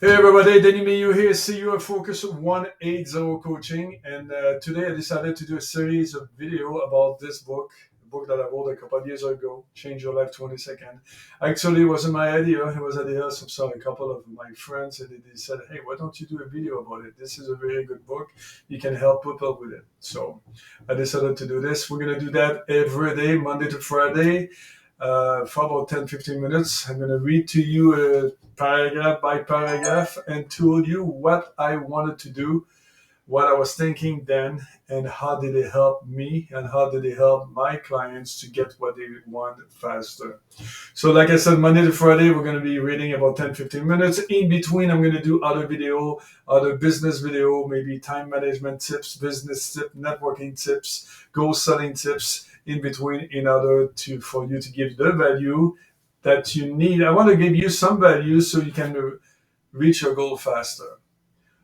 Hey everybody, Denny Maheux here, CEO of Focus 180 Coaching, and today I decided to do a series of video about this book, a book that I wrote a couple of years ago, Change Your Life 20 Seconds. Actually, it wasn't my idea, it was the idea of a couple of my friends, and they said, hey, why don't you do a video about it? This is a very good book, you can help Propel with it. So I decided to do this. We're going to do that every day, Monday to Friday. For about 10-15 minutes. I'm going to read to you paragraph by paragraph and tell you what I wanted to do, what I was thinking then, and how did it help me and how did it help my clients to get what they want faster. So like I said, Monday to Friday, we're going to be reading about 10-15 minutes. In between, I'm going to do other video, other business video, maybe time management tips, business tips, networking tips, goal setting tips, in between in order for you to give the value that you need. I want to give you some value so you can reach your goal faster.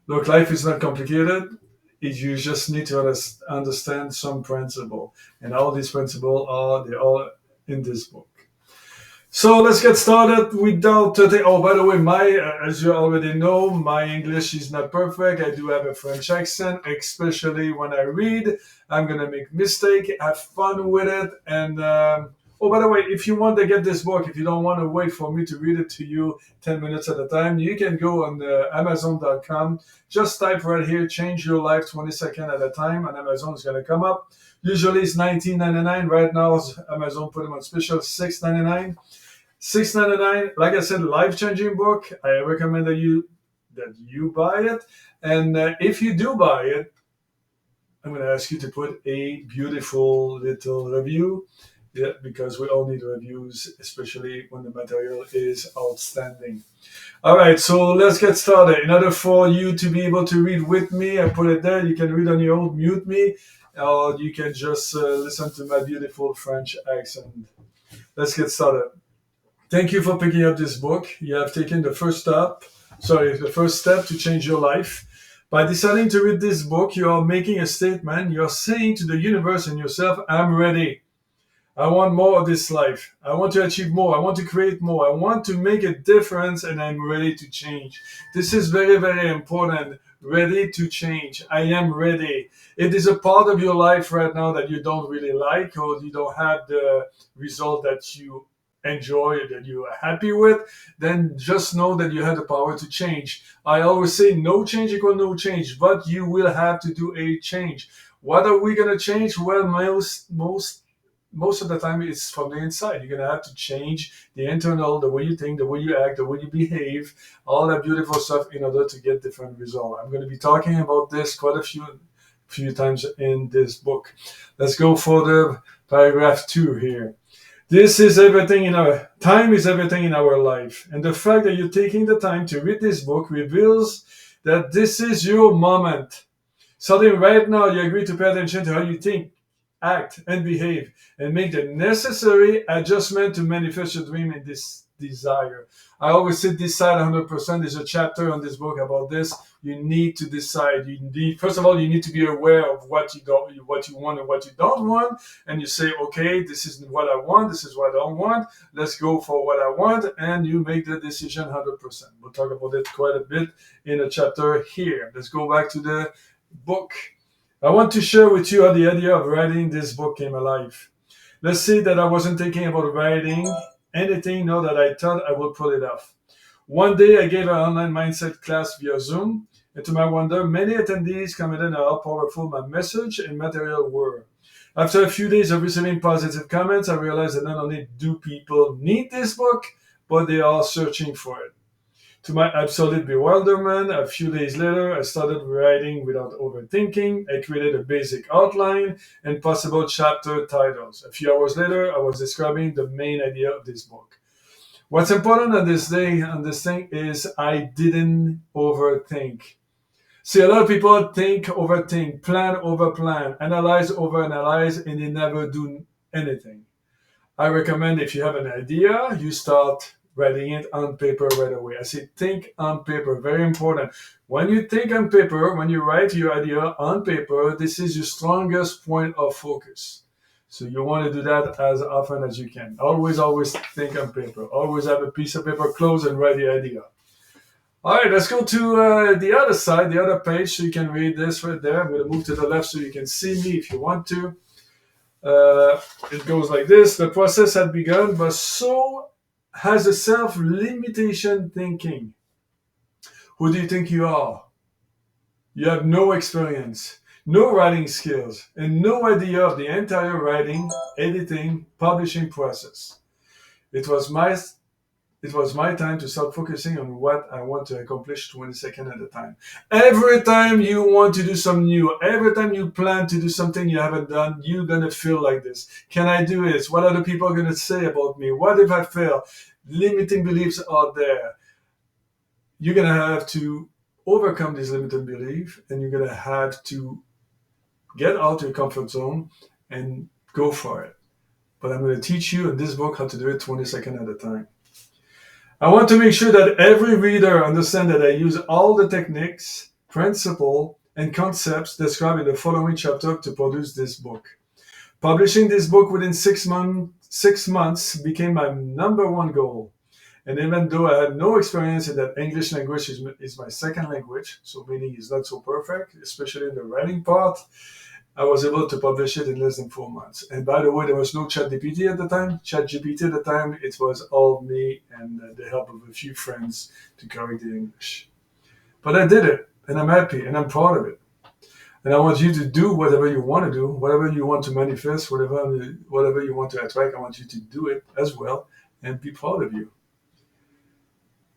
Look, life is not complicated. You just need to understand some principle. And all these principles they're all in this book. So let's get started without by the way, as you already know, my English is not perfect. I do have a French accent, especially when I read. I'm going to make mistake, have fun with it. And, by the way, if you want to get this book, if you don't want to wait for me to read it to you 10 minutes at a time, you can go on Amazon.com. Just type right here, Change Your Life 20 Seconds at a time, and Amazon is going to come up. Usually it's $19.99. Right now, Amazon put them on special, $6.99. $6.99. Like I said, life-changing book. I recommend that you buy it. And if you do buy it, I'm going to ask you to put a beautiful little review. Yeah, because we all need reviews, especially when the material is outstanding. All right, so let's get started. In order for you to be able to read with me, I put it there. You can read on your own, mute me, or you can just listen to my beautiful French accent. Let's get started. Thank you for picking up this book. You have taken the first step to change your life. By deciding to read this book, you are making a statement. You're saying to the universe and yourself, I'm ready. I want more of this life. I want to achieve more. I want to create more. I want to make a difference, and I'm ready to change. This is very, very important. Ready to change. I am ready. It is a part of your life right now that you don't really like, or you don't have the result that you enjoy, that you are happy with, then just know that you have the power to change. I always say no change equals no change, but you will have to do a change. What are we going to change? Well, most of the time it's from the inside. You're going to have to change the internal, the way you think, the way you act, the way you behave, all that beautiful stuff in order to get different results. I'm going to be talking about this quite a few times in this book. Let's go for the paragraph 2 here. This is everything time is everything in our life. And the fact that you're taking the time to read this book reveals that this is your moment. Starting right now, you agree to pay attention to how you think, act, and behave, and make the necessary adjustment to manifest your dream and this desire. I always say decide 100%. There's a chapter on this book about this. You need to decide. First of all, you need to be aware of what you want and what you don't want, and you say, okay, this is what I want, this is what I don't want. Let's go for what I want, and you make the decision 100%. We'll talk about it quite a bit in a chapter here. Let's go back to the book. I want to share with you how the idea of writing this book came alive. Let's say that I wasn't thinking about writing anything, now that I thought I would pull it off. One day I gave an online mindset class via Zoom, and to my wonder, many attendees commented on how powerful my message and material were. After a few days of receiving positive comments, I realized that not only do people need this book, but they are searching for it. To my absolute bewilderment, a few days later, I started writing without overthinking. I created a basic outline and possible chapter titles. A few hours later, I was describing the main idea of this book. What's important on this thing is I didn't overthink. See, a lot of people overthink, plan over plan, analyze over analyze, and they never do anything. I recommend if you have an idea, you start writing it on paper right away. I say think on paper, very important. When you think on paper, when you write your idea on paper, this is your strongest point of focus. So you want to do that as often as you can. Always think on paper. Always have a piece of paper close and write the idea. All right, let's go to the other side, the other page, so you can read this right there. I'm going to move to the left so you can see me if you want to. It goes like this. The process had begun, but so has a self-limitation thinking. Who do you think you are? You have no experience, no writing skills, and no idea of the entire writing, editing, publishing process. It was my it was my time to start focusing on what I want to accomplish 20 seconds at a time. Every time you want to do something new, every time you plan to do something you haven't done, you're going to feel like this. Can I do this? What are the people going to say about me? What if I fail? Limiting beliefs are there. You're going to have to overcome this limiting belief, and you're going to have to get out of your comfort zone and go for it. But I'm going to teach you in this book how to do it 20 seconds at a time. I want to make sure that every reader understands that I use all the techniques, principles, and concepts described in the following chapter to produce this book. Publishing this book within 6 months became my number one goal. And even though I had no experience in that English language is my second language, so meaning it's not so perfect, especially in the writing part, I was able to publish it in less than 4 months. And by the way, there was no ChatGPT at the time. ChatGPT at the time, it was all me and the help of a few friends to correct the English. But I did it, and I'm happy, and I'm proud of it. And I want you to do whatever you want to do, whatever you want to manifest, whatever you want to attract. I want you to do it as well and be proud of you.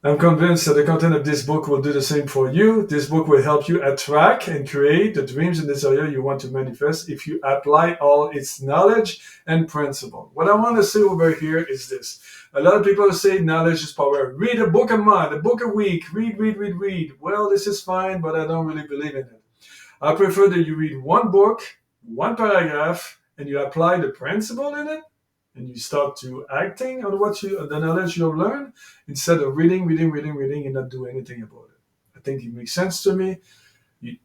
I'm convinced that the content of this book will do the same for you. This book will help you attract and create the dreams and desire you want to manifest if you apply all its knowledge and principle. What I want to say over here is this. A lot of people say knowledge is power. Read a book a month, a book a week. Read. Well, this is fine, but I don't really believe in it. I prefer that you read one book, one paragraph, and you apply the principle in it, and you start to acting on the knowledge you've learned instead of reading and not do anything about it. I think it makes sense to me.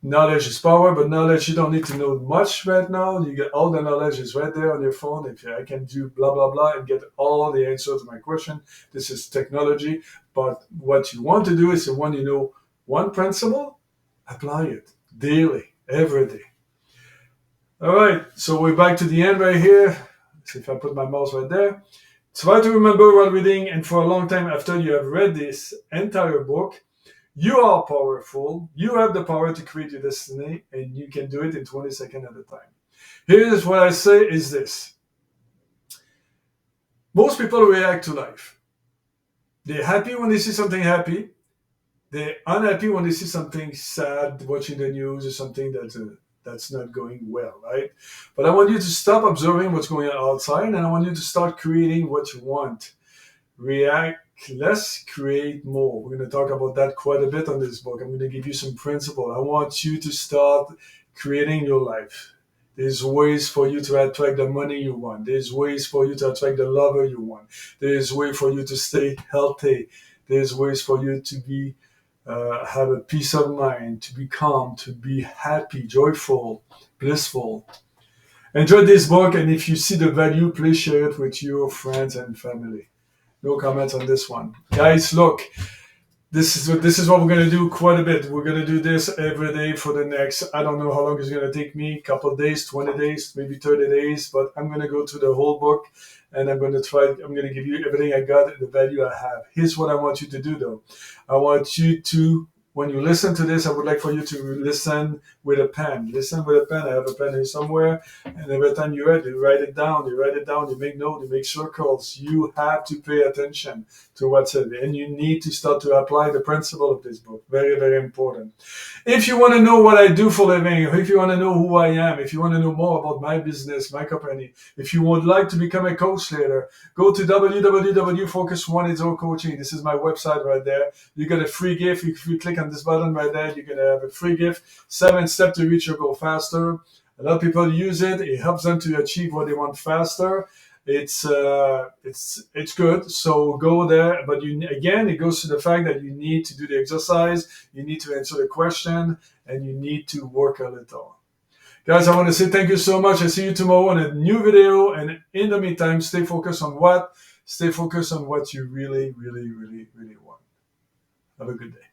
Knowledge is power, but knowledge you don't need to know much right now. You get all the knowledge is right there on your phone. If I can do blah blah blah and get all the answers to my question, this is technology. But what you want to do is when you know one principle, apply it daily, every day. All right, so we're back to the end right here. So if I put my mouse right there, try to remember while reading, and for a long time after you have read this entire book, you are powerful. You have the power to create your destiny, and you can do it in 20 seconds at a time. Here's what I say is this. Most people react to life. They're happy when they see something happy. They're unhappy when they see something sad, watching the news or something that's not going well, right? But I want you to stop observing what's going on outside, and I want you to start creating what you want. React less, create more. We're going to talk about that quite a bit on this book. I'm going to give you some principles. I want you to start creating your life. There's ways for you to attract the money you want. There's ways for you to attract the lover you want. There's ways for you to stay healthy. There's ways for you to be have a peace of mind, to be calm, to be happy, joyful, blissful. Enjoy this book, and if you see the value, please share it with your friends and family. No comments on this one. Guys, look, this is what we're going to do quite a bit. We're going to do this every day for the next, I don't know how long it's going to take me, couple of days, 20 days, maybe 30 days, but I'm going to go through the whole book, and I'm going to give you everything I got and the value I have. Here's what I want you to do, though. I want you to, when you listen to this, I would like for you to listen with a pen. Listen with a pen. I have a pen here somewhere. And every time you read it, write it down. You make notes, you make circles. You have to pay attention to what's in it. And you need to start to apply the principle of this book. Very, very important. If you want to know what I do for a living, if you want to know who I am, if you want to know more about my business, my company, if you would like to become a coach later, go to www.focus180coaching. This is my website right there. You get a free gift. If you click on this button right there, you're going to have a free gift. 7 steps to reach your goal faster. A lot of people use it. It helps them to achieve what they want faster. It's good. So go there. But it goes to the fact that you need to do the exercise, you need to answer the question, and you need to work a little. Guys, I want to say thank you so much. I see you tomorrow on a new video. And in the meantime, stay focused on what you really, really, really, really want. Have a good day.